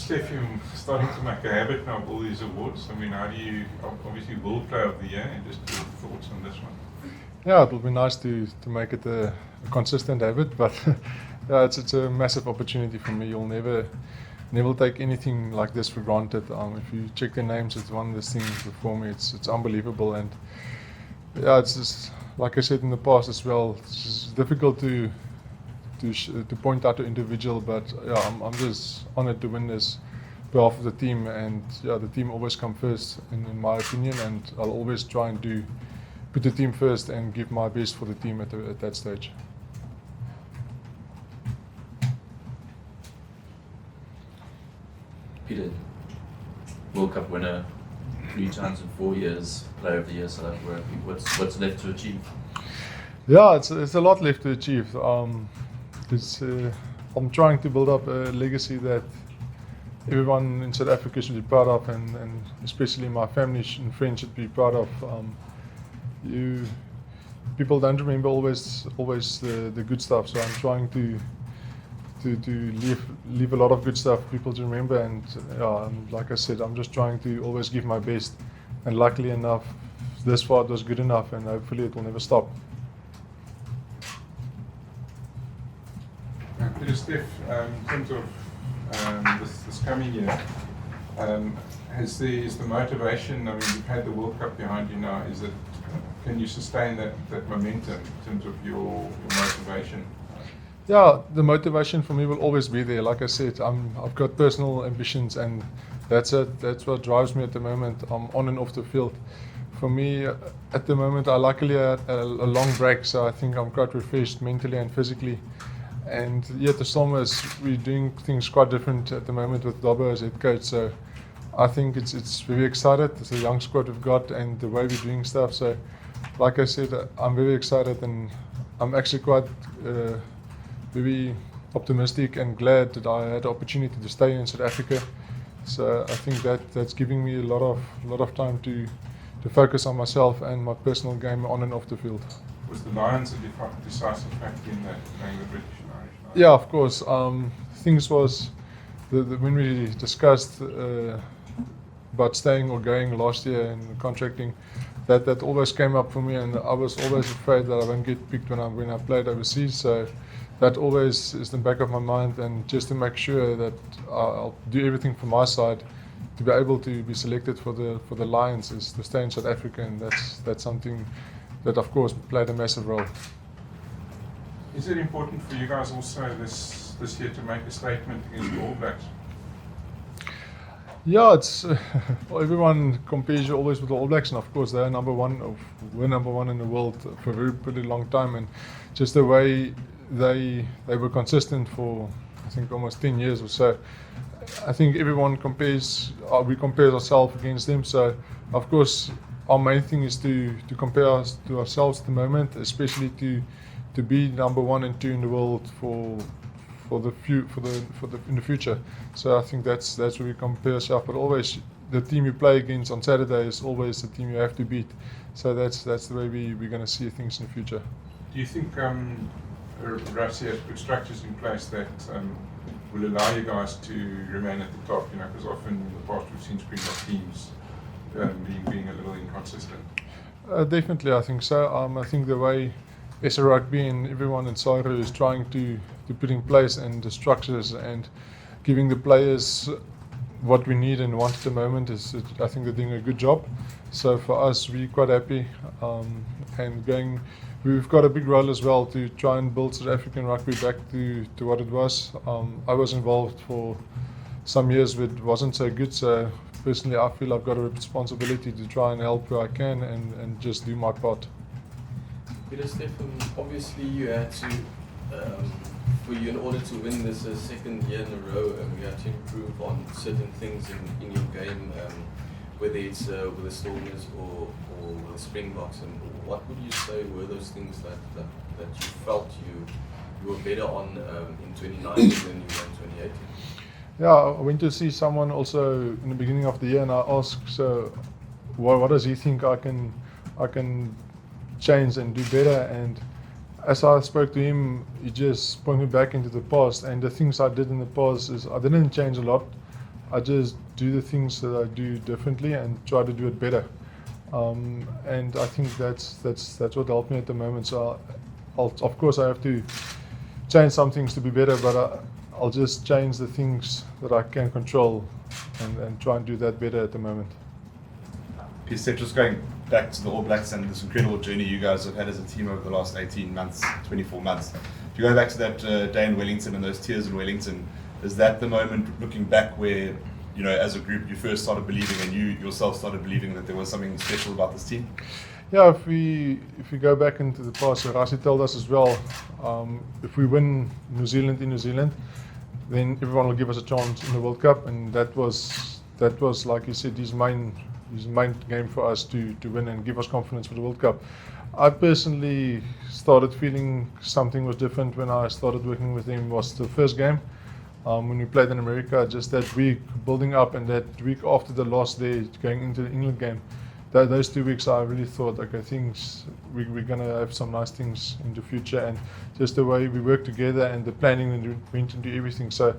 Steph, you're starting to make a habit now of all these awards. I mean, how do you, obviously World Player of the Year, and just your thoughts on this one? Yeah, it will be nice to make it a consistent habit, but yeah, it's a massive opportunity for me. You'll never take anything like this for granted. If you check the names, it's one of the things before me. It's unbelievable, and yeah, it's just like I said in the past as well. It's just difficult to point out to individual, but yeah, I'm just honored to win this behalf of the team, and yeah, the team always come first in my opinion, and I'll always try and put the team first and give my best for the team at that stage. Pieter, World Cup winner, 3 times in 4 years, Player of the Year, South Africa Rugby. What's left to achieve? Yeah, it's a lot left to achieve. I'm trying to build up a legacy that everyone in South Africa should be proud of, and especially my family and friends should be proud of. People don't remember always the good stuff, so I'm trying to leave a lot of good stuff for people to remember, and like I said, I'm just trying to always give my best, and luckily enough, this far it was good enough, and hopefully it will never stop. Pieter-Steph, in terms of this coming year, is the motivation, I mean, you've had the World Cup behind you now, can you sustain that momentum in terms of your motivation? Yeah, the motivation for me will always be there. Like I said, I've got personal ambitions, and that's it. That's what drives me at the moment. I'm on and off the field. For me, at the moment, I luckily had a long break, so I think I'm quite refreshed mentally and physically. And yeah, the Stormers, we're doing things quite different at the moment with Dobbo as head coach. So I think it's very excited. It's a young squad we've got, and the way we're doing stuff. So, like I said, I'm very excited, and I'm actually quite very optimistic and glad that I had the opportunity to stay in South Africa. So I think that's giving me a lot of time to focus on myself and my personal game on and off the field. Was the Lions a decisive factor in that, playing the British and Irish Lions? Yeah, of course. Things was when we discussed about staying or going last year and contracting, that always came up for me, and I was always afraid that I won't get picked when I played overseas. So that always is in the back of my mind, and just to make sure that I'll do everything from my side to be able to be selected for the Lions is to stay in South Africa, and that's something that of course played a massive role. Is it important for you guys also this year to make a statement against the All Blacks? Yeah, it's everyone compares you always with the All Blacks, and of course we're number one in the world for a pretty long time, and just the way they were consistent for I think almost 10 years or so. I think everyone we compare ourselves against them. So of course our main thing is to compare us to ourselves at the moment, especially to be number 1 and 2 in the world in the future. So I think that's where we compare ourselves. But always the team you play against on Saturday is always the team you have to beat. So that's the way we're going to see things in the future. Do you think Russia has put structures in place that will allow you guys to remain at the top? Because often in the past we've seen Springbok teams being a little inconsistent. Definitely, I think so. I think the way SA Rugby and everyone in Saru is trying to put in place and the structures and giving the players what we need and want at the moment I think they're doing a good job. So for us, we're quite happy and we've got a big role as well to try and build South African rugby back to what it was. I was involved for some years, but it wasn't so good. So personally, I feel I've got a responsibility to try and help where I can and just do my part. Pieter-Steph, obviously you had to, in order to win this second year in a row, you had to improve on certain things in your game, whether it's with the Stormers or with the Springboks. And what would you say were those things that you felt you were better on in 2019 than you were in 2018? Yeah, I went to see someone also in the beginning of the year, and I asked, so what does he think I can change and do better? And as I spoke to him, he just pointed me back into the past, and the things I did in the past is I didn't change a lot. I just do the things that I do differently and try to do it better. And I think that's what helped me at the moment. So of course I have to change some things to be better, but I'll just change the things that I can control and try and do that better at the moment. Pieter-Steph, just going back to the All Blacks and this incredible journey you guys have had as a team over the last 18 months, 24 months. If you go back to that day in Wellington and those tears in Wellington, is that the moment, looking back, where, you know, as a group you first started believing and you yourself started believing that there was something special about this team? Yeah, if we go back into the past, so Rassie told us as well, if we win New Zealand in New Zealand, then everyone will give us a chance in the World Cup, and that was like you said, his main game for us to win and give us confidence for the World Cup. I personally started feeling something was different when I started working with him. Was the first game when we played in America, just that week building up, and that week after the loss there going into the England game. Those 2 weeks I really thought, okay, we're going to have some nice things in the future, and just the way we work together and the planning and went into everything. So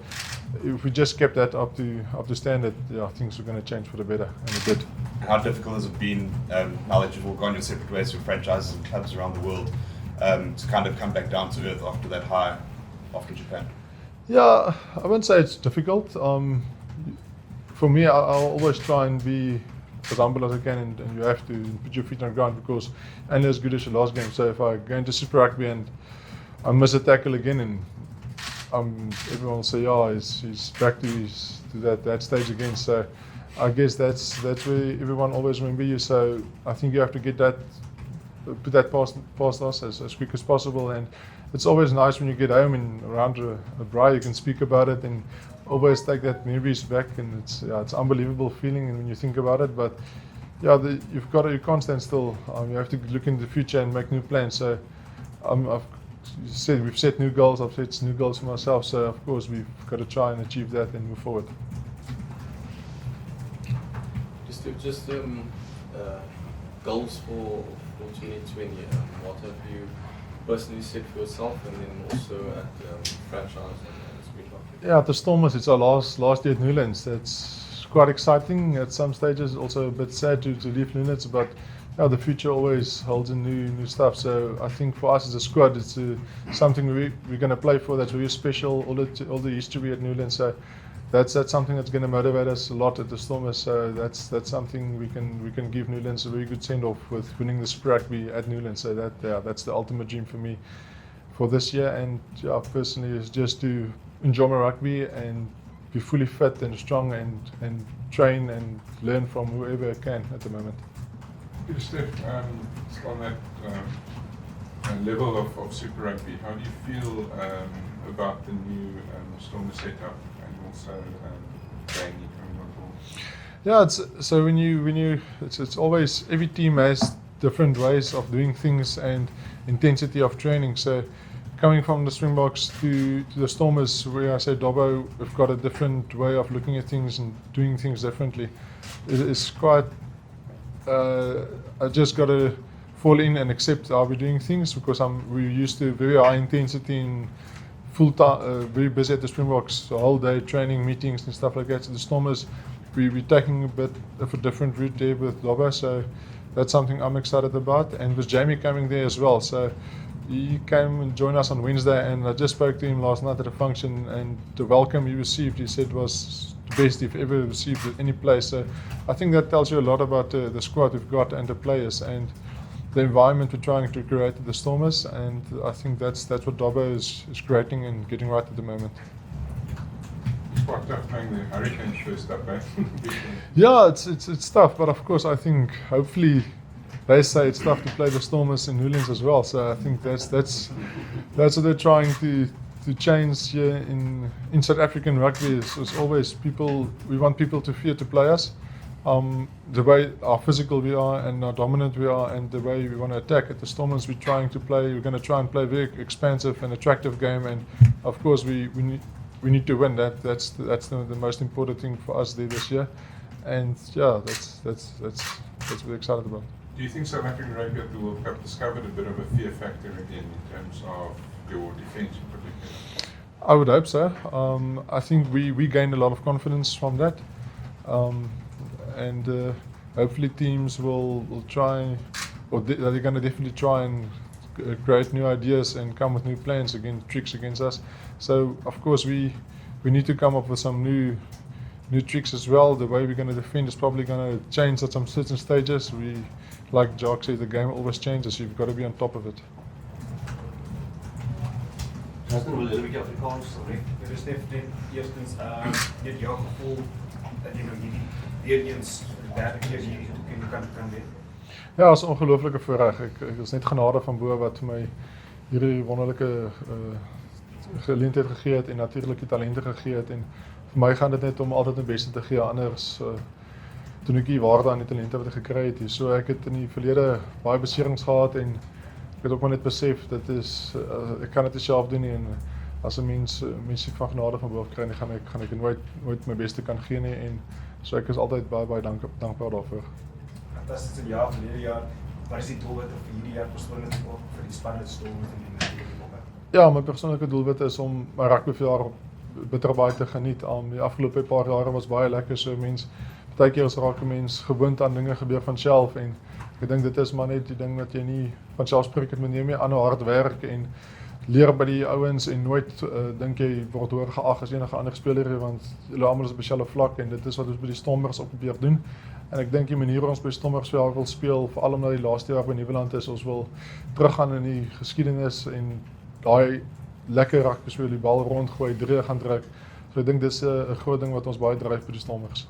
if we just kept that up to standard, yeah, things were going to change for the better, and it did. How difficult has it been, now that you've all gone your separate ways with franchises and clubs around the world, to kind of come back down to earth after that high after Japan? Yeah, I wouldn't say it's difficult. For me, I'll always try and be as humble as I can, and you have to put your feet on the ground, because only as good as your last game. So if I go into Super Rugby and I miss a tackle again, and everyone will say, yeah, he's back to that stage again. So I guess that's where everyone always remember you. So I think you have to put that past us as quick as possible. And it's always nice when you get home and around a braai, you can speak about it and always take that memories back, and it's unbelievable feeling when you think about it. But yeah, you can't stand still. You have to look in the future and make new plans. So we've set new goals. I've set new goals for myself. So of course we've got to try and achieve that and move forward. Just goals for 2020. What have you personally set for yourself, and then also at franchise and Springbok? Yeah, at the Stormers, it's our last year at Newlands. That's quite exciting. At some stages, also a bit sad to leave Newlands, but yeah, the future always holds in new stuff. So I think for us as a squad, it's something we're going to play for. That's very special. All the history at Newlands. So that's something that's going to motivate us a lot at the Stormers. So that's something we can give Newlands a very good send off with winning the Super Rugby at Newlands. So that's the ultimate dream for me for this year. And yeah, personally, is just to enjoy my rugby and be fully fit and strong and train and learn from whoever I can at the moment. Pieter-Steph, just on that level of Super Rugby, how do you feel about the new Stormer setup and also Danny coming on board? Yeah, it's always, every team has different ways of doing things and intensity of training. So coming from the Springboks to the Stormers, where I say Dobbo, we've got a different way of looking at things and doing things differently. It's quite, I just got to fall in and accept how we're doing things, because we're used to very high intensity and full time, very busy at the Springboks, the whole day training, meetings and stuff like that. So the Stormers, we're taking a bit of a different route there with Dobbo, so that's something I'm excited about. And with Jamie coming there as well, so he came and joined us on Wednesday, and I just spoke to him last night at a function, and the welcome he received, he said, was the best he've ever received at any place. So I think that tells you a lot about the squad we've got and the players and the environment we're trying to create at the Stormers, and I think that's what Dobbo is creating and getting right at the moment. It's quite tough playing the Hurricanes first up, eh? Yeah, it's tough, but of course I think hopefully they say it's tough to play the Stormers in Newlands as well. So I think that's what they're trying to change here in South African rugby. Is always we want people to fear to play us. The way how physical we are and how dominant we are, and the way we want to attack at the Stormers, we're going to try and play a very expansive and attractive game, and of course we need to win. That's the most important thing for us there this year, and yeah, that's what we're excited about. Do you think South African rugby at the World Cup discovered a bit of a fear factor again in terms of your defence in particular? I would hope so. I think we gained a lot of confidence from that, and hopefully teams will try, or they're going to definitely try and create new ideas and come with new plans against tricks against us. So of course we need to come up with some new tricks as well. The way we're going to defend is probably going to change at some certain stages. Like Jock said, the game always changes. You've got to be on top of it. Justin, wil jy 'n bietjie Afrikaans sê? Pieter-Steph, eerstens, net jou gevoel dat jy nou hierdie weer eens derde keer hierdie toekenning kan wen. Ja, het is 'n ongelooflike voorreg. Ek is net genade van bo wat vir my hierdie wonderlike geleentheid gegee het en natuurlik die talente gegee het, en vir my gaan dit net om altyd my beste te gee, anders doen ek nie waarde aan die talente wat ek gekry het. So ek het in die verlede baie beserings gehad en ek het ook maar net besef dit is ek kan dit nie self doen nie, en as 'n mens van genade van bo kry, dan gaan ek nooit my beste kan gee nie, en so ek is altyd baie dankbaar daarvoor. Fantasties in jaar verlede jaar. Wat is die doelwitte vir hierdie jaar persoonlik ook vir die span wat storm met in die bokke? Ja, my persoonlike doelwit is om my rugbyjaar bitter baie te geniet. Die afgelope paar jare was baie lekker, so mens partykeer raak 'n mens gewoond aan dinge gebeur van self, en ek dink dit is maar net die ding wat jy nie van selfsprekend moet neem nie, aanhou hard werk en leer by die ouens en nooit dink jy word hoër geag as enige ander speler, want hulle almal is op dieselfde vlak, en dit is wat ons by die Stormers ook probeer doen. En ek dink die manier hoe ons by Stormers wil speel, veral omdat die laaste jaar by Nieuweland is, ons wil teruggaan in die geskiedenis en daai lekker rugby speel, die bal rondgooi, 3 gaan druk. So ek dink dis 'n groot ding wat ons baie dryf by die Stormers.